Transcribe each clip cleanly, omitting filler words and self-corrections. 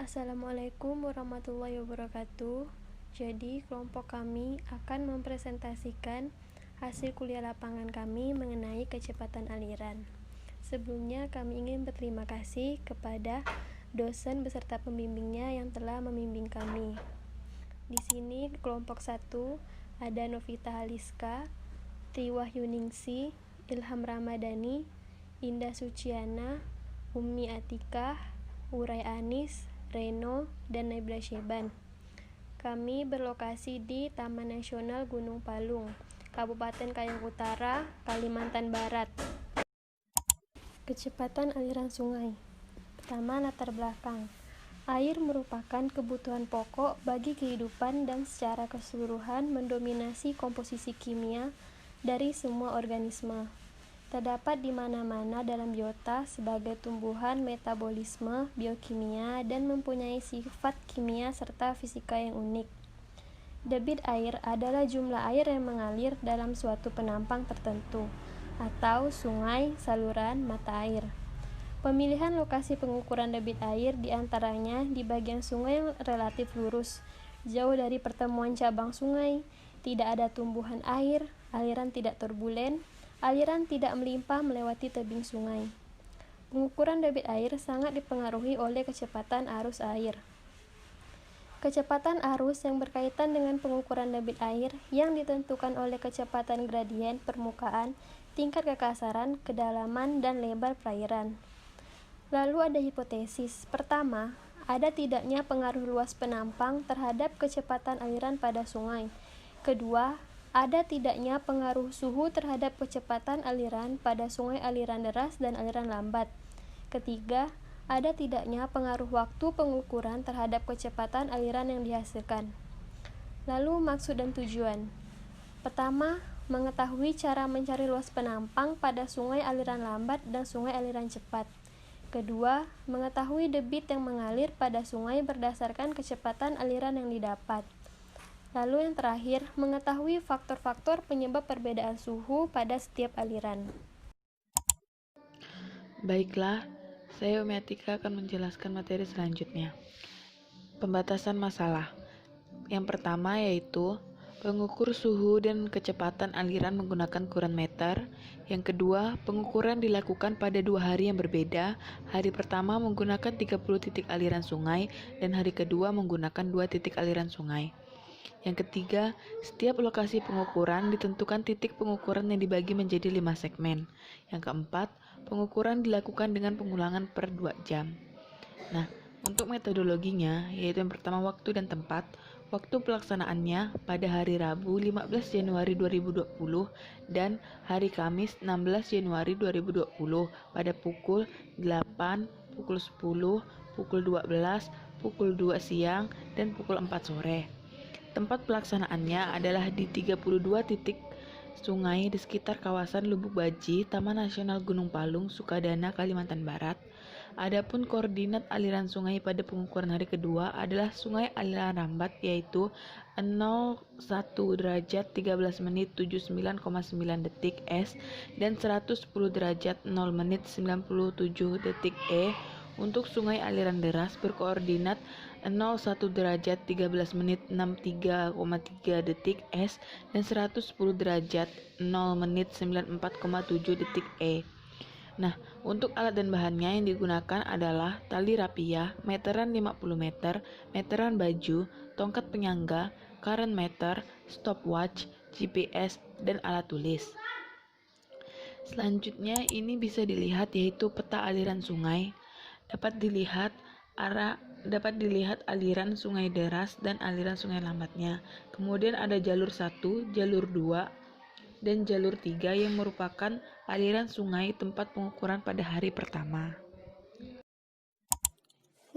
Assalamualaikum warahmatullahi wabarakatuh. Jadi, kelompok kami akan mempresentasikan hasil kuliah lapangan kami mengenai kecepatan aliran. Sebelumnya, kami ingin berterima kasih kepada dosen beserta pembimbingnya yang telah membimbing kami. Di sini kelompok 1 ada Novita Haliska, Triwahyuningsi, Ilham Ramadhani, Indah Suciana, Umi Atikah, Uray Anis, Reno, dan Naibla Syeban. Kami berlokasi di Taman Nasional Gunung Palung, Kabupaten Kayong Utara, Kalimantan Barat. Kecepatan aliran sungai. Pertama, latar belakang. Air merupakan kebutuhan pokok bagi kehidupan dan secara keseluruhan mendominasi komposisi kimia dari semua organisme. Terdapat di mana-mana dalam biota sebagai tumbuhan metabolisme, biokimia, dan mempunyai sifat kimia serta fisika yang unik. Debit air adalah jumlah air yang mengalir dalam suatu penampang tertentu, atau sungai, saluran, mata air. Pemilihan lokasi pengukuran debit air diantaranya di bagian sungai yang relatif lurus, jauh dari pertemuan cabang sungai, tidak ada tumbuhan air, aliran tidak turbulen, aliran tidak melimpah melewati tebing sungai. Pengukuran debit air sangat dipengaruhi oleh kecepatan arus air. Kecepatan arus yang berkaitan dengan pengukuran debit air yang ditentukan oleh kecepatan gradien permukaan, tingkat kekasaran, kedalaman, dan lebar perairan. Lalu ada hipotesis. Pertama, ada tidaknya pengaruh luas penampang terhadap kecepatan aliran pada sungai. Kedua, ada tidaknya pengaruh suhu terhadap kecepatan aliran pada sungai aliran deras dan aliran lambat. Ketiga, ada tidaknya pengaruh waktu pengukuran terhadap kecepatan aliran yang dihasilkan. Lalu maksud dan tujuan. Pertama, mengetahui cara mencari luas penampang pada sungai aliran lambat dan sungai aliran cepat. Kedua, mengetahui debit yang mengalir pada sungai berdasarkan kecepatan aliran yang didapat. Lalu yang terakhir, mengetahui faktor-faktor penyebab perbedaan suhu pada setiap aliran. Baiklah, saya Umi Atika akan menjelaskan materi selanjutnya. Pembatasan masalah. Yang pertama yaitu pengukur suhu dan kecepatan aliran menggunakan ukuran meter. Yang kedua, pengukuran dilakukan pada 2 hari yang berbeda. Hari pertama menggunakan 30 titik aliran sungai dan hari kedua menggunakan 2 titik aliran sungai. Yang ketiga, setiap lokasi pengukuran ditentukan titik pengukuran yang dibagi menjadi 5 segmen. Yang keempat, pengukuran dilakukan dengan pengulangan per 2 jam. Nah, untuk metodologinya, yaitu yang pertama waktu dan tempat. Waktu pelaksanaannya pada hari Rabu 15 Januari 2020 dan hari Kamis 16 Januari 2020 pada pukul 8, pukul 10, pukul 12, pukul 2 siang, dan pukul 4 sore. Tempat pelaksanaannya adalah di 32 titik sungai di sekitar kawasan Lubuk Baji, Taman Nasional Gunung Palung, Sukadana, Kalimantan Barat. Adapun koordinat aliran sungai pada pengukuran hari kedua adalah sungai aliran lambat yaitu 01 derajat 13 menit 79,9 detik S dan 110 derajat 0 menit 97 detik E. Untuk sungai aliran deras berkoordinat 01 derajat 13 menit 63,3 detik S dan 110 derajat 0 menit 94,7 detik E. Nah, untuk alat dan bahannya yang digunakan adalah tali rapia, meteran 50 meter, meteran baju, tongkat penyangga, current meter, stopwatch, GPS, dan alat tulis. Selanjutnya ini bisa dilihat yaitu peta aliran sungai. Dapat dilihat aliran sungai deras dan aliran sungai lambatnya. Kemudian ada jalur 1, jalur 2, dan jalur 3 yang merupakan aliran sungai tempat pengukuran pada hari pertama.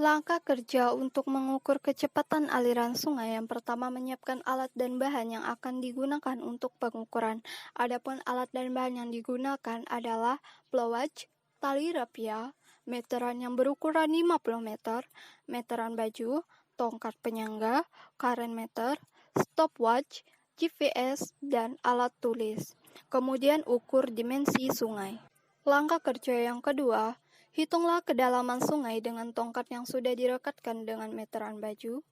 Langkah kerja untuk mengukur kecepatan aliran sungai yang pertama menyiapkan alat dan bahan yang akan digunakan untuk pengukuran. Adapun alat dan bahan yang digunakan adalah blowwatch, tali rapia, meteran yang berukuran 50 meter, meteran baju, tongkat penyangga, current meter, stopwatch, GPS, dan alat tulis. Kemudian ukur dimensi sungai. Langkah kerja yang kedua, Hitunglah kedalaman sungai dengan tongkat yang sudah direkatkan dengan meteran baju.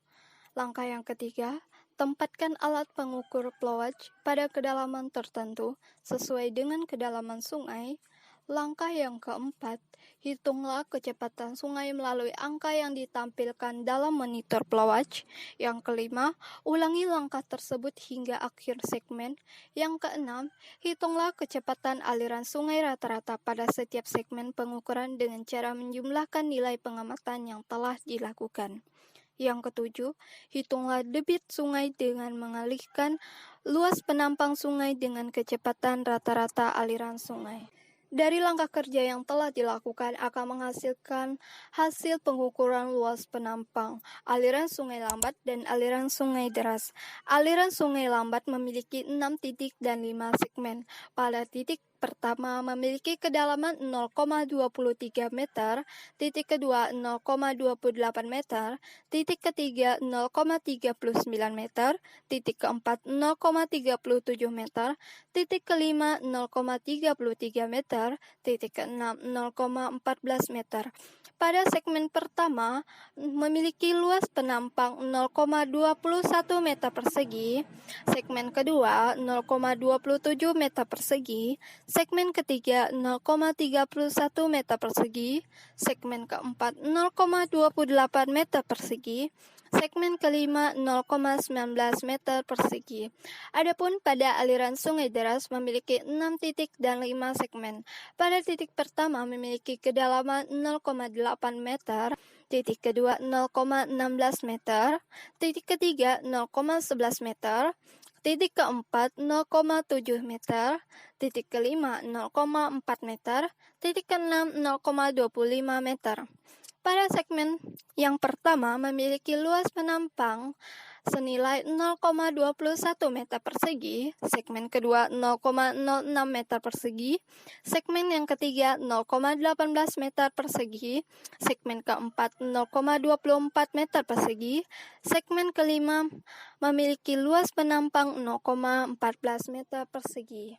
Langkah yang ketiga, tempatkan alat pengukur plowage pada kedalaman tertentu sesuai dengan kedalaman sungai. Langkah yang keempat, hitunglah kecepatan sungai melalui angka yang ditampilkan dalam monitor plowage. Yang kelima, ulangi langkah tersebut hingga akhir segmen. Yang keenam, hitunglah kecepatan aliran sungai rata-rata pada setiap segmen pengukuran dengan cara menjumlahkan nilai pengamatan yang telah dilakukan. Yang ketujuh, hitunglah debit sungai dengan mengalihkan luas penampang sungai dengan kecepatan rata-rata aliran sungai. Dari langkah kerja yang telah dilakukan akan menghasilkan hasil pengukuran luas penampang, aliran sungai lambat, dan aliran sungai deras. Aliran sungai lambat memiliki 6 titik dan 5 segmen. Pada titik pertama memiliki kedalaman 0,23 meter, titik kedua 0,28 meter, titik ketiga 0,39 meter, titik keempat 0,37 meter, titik kelima 0,33 meter, titik keenam 0,14 meter. Pada segmen pertama memiliki luas penampang 0,21 meter persegi, segmen kedua 0,27 meter persegi, segmen ketiga 0,31 meter persegi, segmen keempat 0,28 meter persegi, segmen kelima 0,19 meter persegi. Adapun pada aliran sungai deras memiliki 6 titik dan 5 segmen. Pada titik pertama memiliki kedalaman 0,8 meter, titik kedua 0,16 meter, titik ketiga 0,11 meter, titik keempat 0,7 meter, titik kelima 0,4 meter, titik keenam 0,25 meter. Pada segmen yang pertama memiliki luas penampang senilai 0,21 meter persegi, segmen kedua 0,06 meter persegi, segmen yang ketiga 0,18 meter persegi, segmen keempat 0,24 meter persegi, segmen kelima memiliki luas penampang 0,14 meter persegi.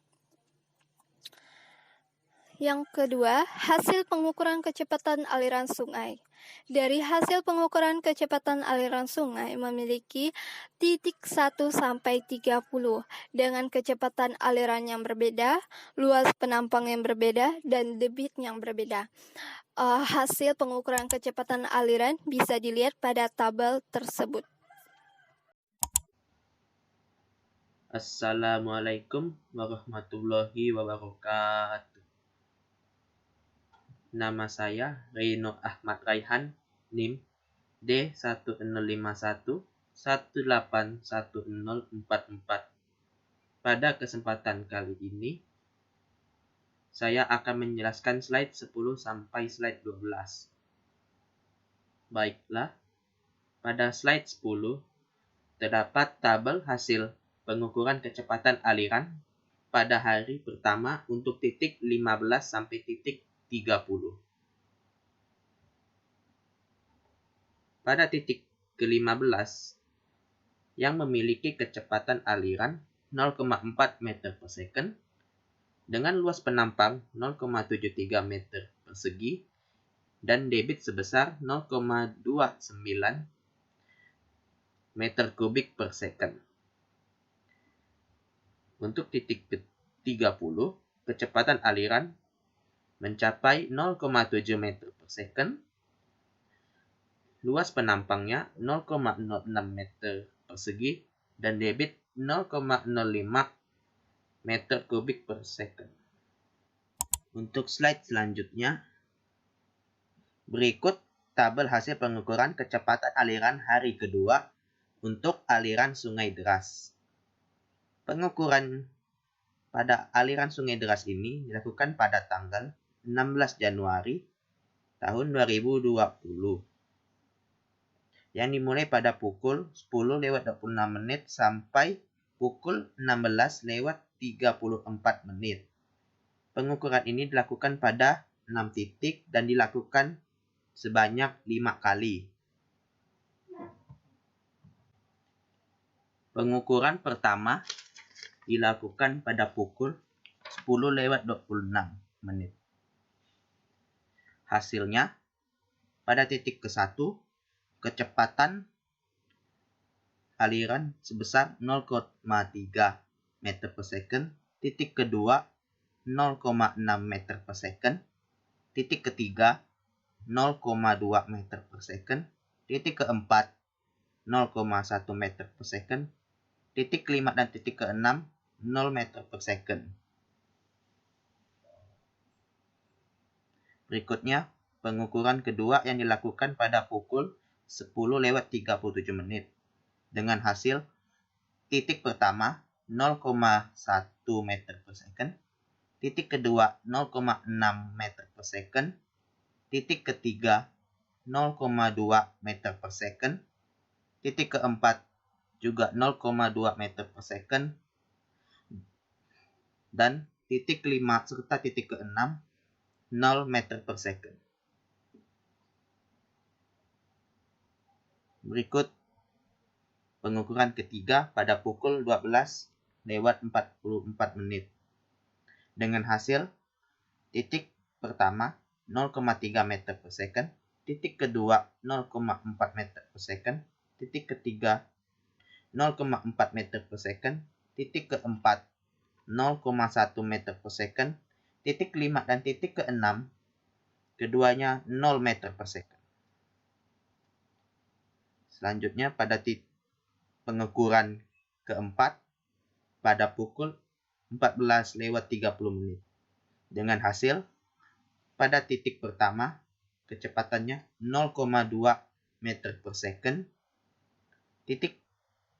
Yang kedua, hasil pengukuran kecepatan aliran sungai. Dari hasil pengukuran kecepatan aliran sungai memiliki titik 1 sampai 30 dengan kecepatan aliran yang berbeda, luas penampang yang berbeda, dan debit yang berbeda. Hasil pengukuran kecepatan aliran bisa dilihat pada tabel tersebut. Assalamualaikum warahmatullahi wabarakatuh. Nama saya Reino Ahmad Raihan, NIM D16051181044. Pada kesempatan kali ini, saya akan menjelaskan slide 10 sampai slide 12. Baiklah, pada slide 10 terdapat tabel hasil pengukuran kecepatan aliran pada hari pertama untuk titik 15 sampai titik 30. Pada titik ke-15 yang memiliki kecepatan aliran 0,4 meter per second dengan luas penampang 0,73 meter persegi dan debit sebesar 0,29 meter kubik per second. Untuk titik ke-30, kecepatan aliran mencapai 0,7 meter per second, luas penampangnya 0,06 meter persegi, dan debit 0,05 meter kubik per second. Untuk slide selanjutnya, berikut tabel hasil pengukuran kecepatan aliran hari kedua untuk aliran sungai deras. Pengukuran pada aliran sungai deras ini dilakukan pada tanggal 16 Januari tahun 2020 yang dimulai pada pukul 10.26 sampai pukul 16.34 menit. Pengukuran ini dilakukan pada 6 titik dan dilakukan sebanyak 5 kali. Pengukuran pertama dilakukan pada pukul 10.26 menit. Hasilnya, pada titik ke-1, kecepatan aliran sebesar 0,3 meter per second, titik kedua 0,6 meter per second, titik ketiga 0,2 meter per second, titik keempat 0,1 meter per second, titik kelima dan titik keenam 0 meter per second. Berikutnya, pengukuran kedua yang dilakukan pada pukul 10:37 menit. Dengan hasil, titik pertama 0,1 meter per second, titik kedua 0,6 meter per second, titik ketiga 0,2 meter per second, titik keempat juga 0,2 meter per second, dan titik kelima serta titik keenam 0 meter per second. Berikut pengukuran ketiga pada pukul 12:44 menit. Dengan hasil, titik pertama 0,3 meter per second, titik kedua 0,4 meter per second, titik ketiga 0,4 meter per second, titik keempat 0,1 meter per second, titik kelima dan titik keenam keduanya 0 meter per second. Selanjutnya pada pengukuran keempat pada pukul 14:30 menit. Dengan hasil, pada titik pertama kecepatannya 0,2 meter per second, titik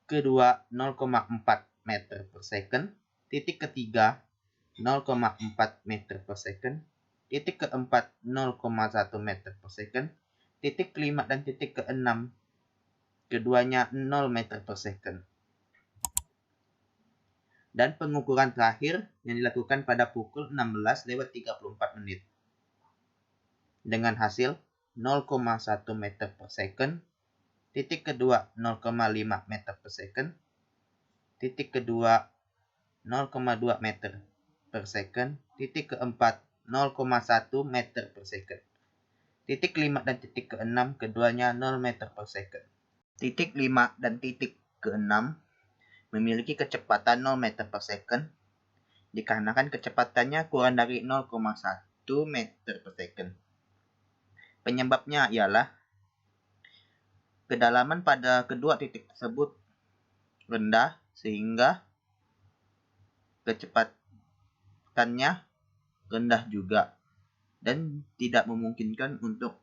kedua 0,4 meter per second, titik ketiga 0,4 meter per second, titik keempat 0,1 meter per second, titik kelima dan titik keenam keduanya 0 meter per second. Dan pengukuran terakhir yang dilakukan pada pukul 16:34 menit. Dengan hasil 0,1 meter per second, titik kedua 0,5 meter per second, titik kedua 0,2 meter per second, titik keempat 0,1 meter per second. Titik kelima dan titik keenam keduanya 0 meter per second. Titik 5 dan titik keenam memiliki kecepatan 0 meter per second dikarenakan kecepatannya kurang dari 0,1 meter per second. Penyebabnya ialah kedalaman pada kedua titik tersebut rendah sehingga kecepatannya rendah juga dan tidak memungkinkan untuk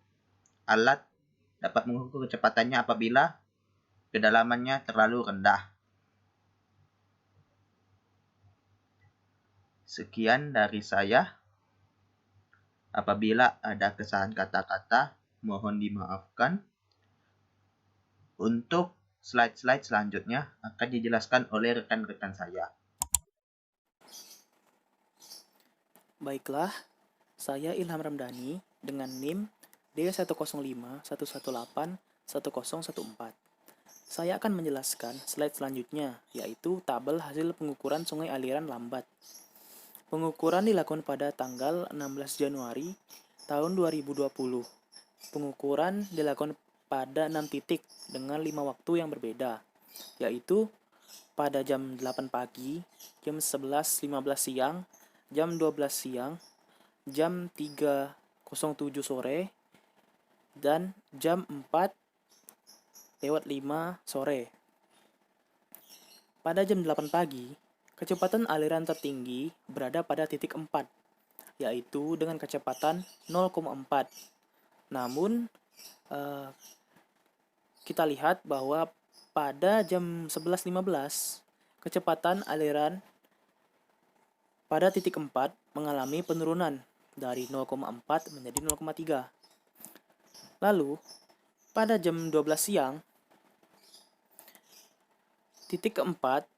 alat dapat mengukur kecepatannya apabila kedalamannya terlalu rendah. Sekian dari saya. Apabila ada kesalahan kata-kata, mohon dimaafkan. Untuk slide-slide selanjutnya akan dijelaskan oleh rekan-rekan saya. Baiklah, saya Ilham Ramdhani dengan NIM D10511810114. Saya akan menjelaskan slide selanjutnya, yaitu tabel hasil pengukuran sungai aliran lambat. Pengukuran dilakukan pada tanggal 16 Januari tahun 2020. Pengukuran dilakukan pada 6 titik dengan 5 waktu yang berbeda, yaitu pada jam 8 pagi, jam 11.15 siang, jam 12 siang, jam 3.07 sore, dan jam 4:05 sore. Pada jam 8 pagi, kecepatan aliran tertinggi berada pada titik 4, yaitu dengan kecepatan 0,4. Namun, kita lihat bahwa pada jam 11.15, kecepatan aliran pada titik 4 mengalami penurunan dari 0,4 menjadi 0,3. Lalu, pada jam 12 siang, titik keempat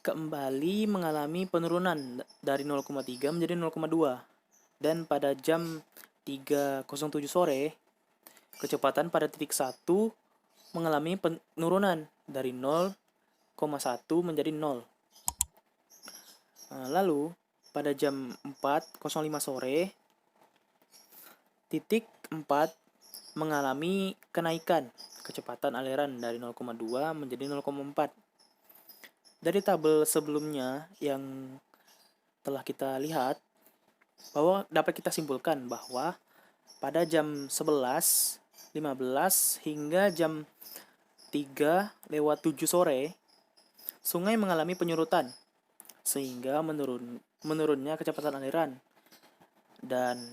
kembali mengalami penurunan dari 0,3 menjadi 0,2. Dan pada jam 3.07 sore, kecepatan pada titik 1 mengalami penurunan dari 0,1 menjadi 0. Lalu, pada jam 4.05 sore, Titik 4 mengalami kenaikan kecepatan aliran dari 0,2 menjadi 0,4. Dari tabel sebelumnya yang telah kita lihat, bahwa dapat kita simpulkan bahwa pada jam 11.15 hingga jam 3:07 sore, sungai mengalami penyurutan sehingga menurunnya kecepatan aliran. Dan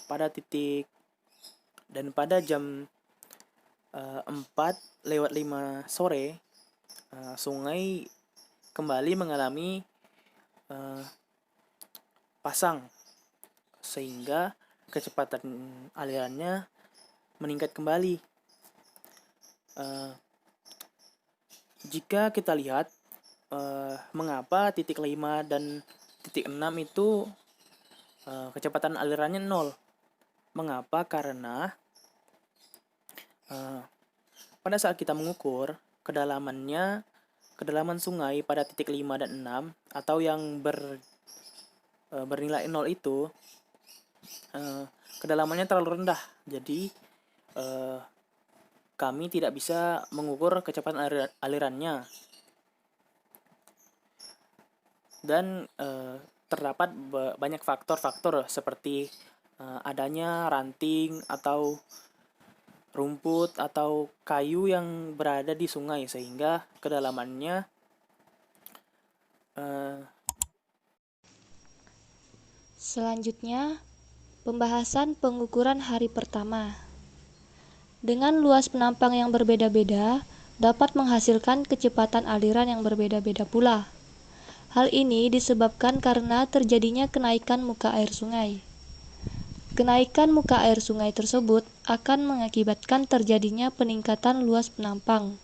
pada jam 4:05 sore, sungai kembali mengalami pasang sehingga kecepatan alirannya meningkat kembali. Jika kita lihat mengapa titik 5 dan titik 6 itu kecepatan alirannya 0. Mengapa? Karena pada saat kita mengukur kedalaman sungai pada titik 5 dan 6 atau yang bernilai 0 itu kedalamannya terlalu rendah. Jadi kami tidak bisa mengukur kecepatan alirannya. Dan terdapat banyak faktor-faktor seperti adanya ranting atau rumput atau kayu yang berada di sungai sehingga kedalamannya Selanjutnya, pembahasan pengukuran hari pertama. Dengan luas penampang yang berbeda-beda, dapat menghasilkan kecepatan aliran yang berbeda-beda pula. Hal ini disebabkan karena terjadinya kenaikan muka air sungai. Kenaikan muka air sungai tersebut akan mengakibatkan terjadinya peningkatan luas penampang.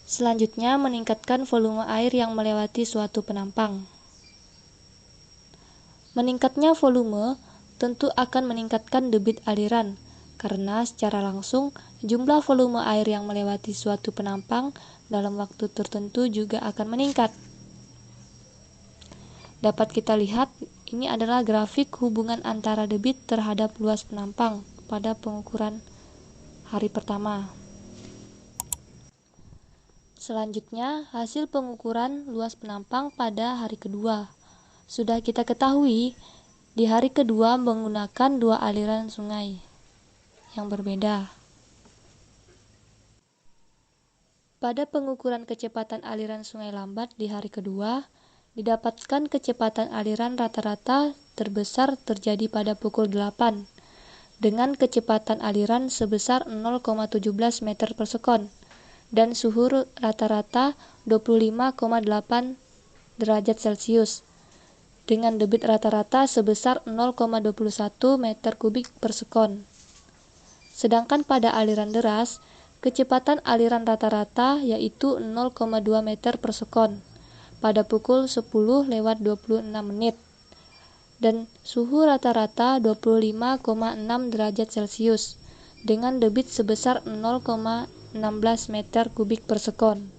Selanjutnya, meningkatkan volume air yang melewati suatu penampang. Meningkatnya volume tentu akan meningkatkan debit aliran, karena secara langsung jumlah volume air yang melewati suatu penampang dalam waktu tertentu juga akan meningkat. Dapat kita lihat, ini adalah grafik hubungan antara debit terhadap luas penampang pada pengukuran hari pertama. Selanjutnya, hasil pengukuran luas penampang pada hari kedua. Sudah kita ketahui, di hari kedua menggunakan dua aliran sungai yang berbeda. Pada pengukuran kecepatan aliran sungai lambat di hari kedua, didapatkan kecepatan aliran rata-rata terbesar terjadi pada pukul 8, dengan kecepatan aliran sebesar 0,17 meter per sekon, dan suhu rata-rata 25,8 derajat Celcius, dengan debit rata-rata sebesar 0,21 meter kubik per sekon. Sedangkan pada aliran deras, kecepatan aliran rata-rata yaitu 0,2 meter per sekon pada pukul 10:26 menit, dan suhu rata-rata 25,6 derajat Celcius, dengan debit sebesar 0,16 meter kubik per sekon.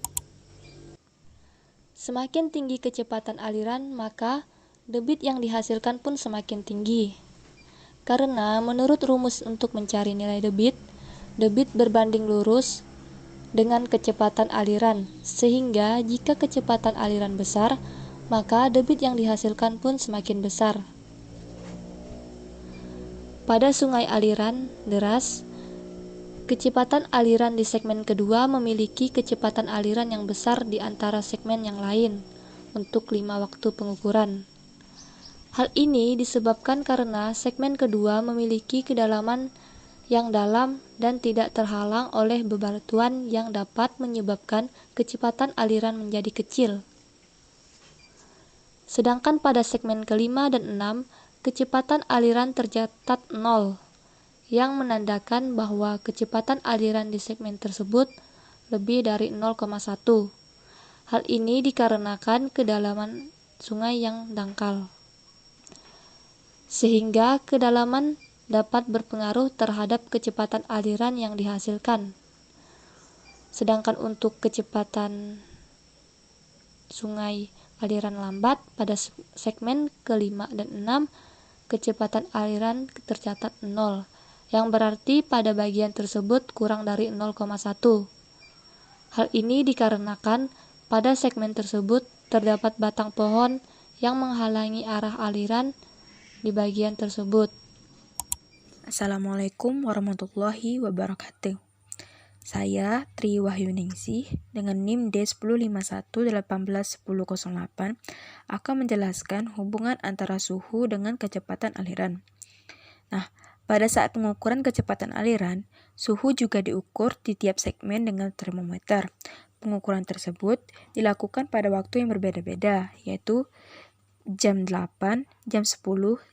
Semakin tinggi kecepatan aliran, maka debit yang dihasilkan pun semakin tinggi. Karena menurut rumus untuk mencari nilai debit berbanding lurus dengan kecepatan aliran, sehingga jika kecepatan aliran besar, maka debit yang dihasilkan pun semakin besar. Pada sungai aliran deras, kecepatan aliran di segmen kedua memiliki kecepatan aliran yang besar di antara segmen yang lain untuk 5 waktu pengukuran. Hal ini disebabkan karena segmen kedua memiliki kedalaman yang dalam dan tidak terhalang oleh bebatuan yang dapat menyebabkan kecepatan aliran menjadi kecil. Sedangkan pada segmen kelima dan 6, kecepatan aliran tercatat 0, yang menandakan bahwa kecepatan aliran di segmen tersebut lebih dari 0,1. Hal ini dikarenakan kedalaman sungai yang dangkal, sehingga kedalaman dapat berpengaruh terhadap kecepatan aliran yang dihasilkan. Sedangkan untuk kecepatan sungai aliran lambat pada segmen ke-5 dan 6 kecepatan aliran tercatat 0, yang berarti pada bagian tersebut kurang dari 0,1. Hal ini dikarenakan pada segmen tersebut terdapat batang pohon yang menghalangi arah aliran di bagian tersebut. Assalamualaikum warahmatullahi wabarakatuh. Saya Tri Wahyuningsih dengan NIM D1051181008 akan menjelaskan hubungan antara suhu dengan kecepatan aliran. Nah, pada saat pengukuran kecepatan aliran, suhu juga diukur di tiap segmen dengan termometer. Pengukuran tersebut dilakukan pada waktu yang berbeda-beda, yaitu jam 8, jam 10,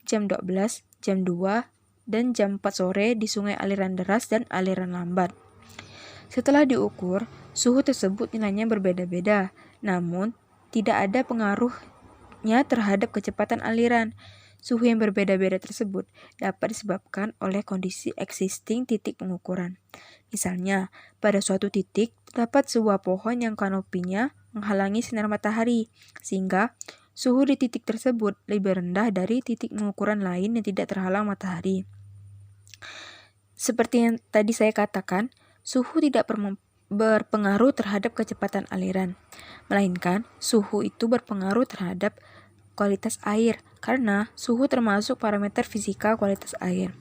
jam 12, jam 2, dan jam 4 sore di sungai aliran deras dan aliran lambat. Setelah diukur, suhu tersebut nilainya berbeda-beda, namun tidak ada pengaruhnya terhadap kecepatan aliran. Suhu yang berbeda-beda tersebut dapat disebabkan oleh kondisi existing titik pengukuran. Misalnya, pada suatu titik terdapat sebuah pohon yang kanopinya menghalangi sinar matahari, sehingga suhu di titik tersebut lebih rendah dari titik pengukuran lain yang tidak terhalang matahari. Seperti yang tadi saya katakan, suhu tidak berpengaruh terhadap kecepatan aliran, melainkan suhu itu berpengaruh terhadap kualitas air, karena suhu termasuk parameter fisika kualitas air.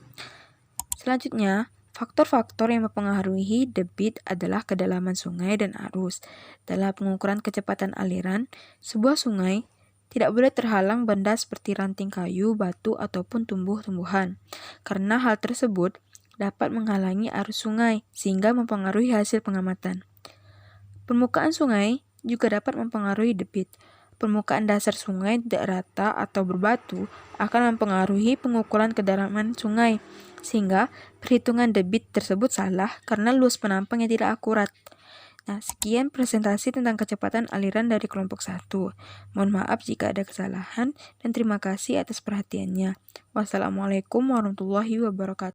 Selanjutnya, faktor-faktor yang mempengaruhi debit adalah kedalaman sungai dan arus. Dalam pengukuran kecepatan aliran, sebuah sungai tidak boleh terhalang benda seperti ranting kayu, batu, ataupun tumbuh-tumbuhan, karena hal tersebut dapat menghalangi arus sungai, sehingga mempengaruhi hasil pengamatan. Permukaan sungai juga dapat mempengaruhi debit. Permukaan dasar sungai tidak rata atau berbatu akan mempengaruhi pengukuran kedalaman sungai, sehingga perhitungan debit tersebut salah karena luas penampang yang tidak akurat. Nah, sekian presentasi tentang kecepatan aliran dari kelompok 1. Mohon maaf jika ada kesalahan dan terima kasih atas perhatiannya. Wassalamualaikum warahmatullahi wabarakatuh.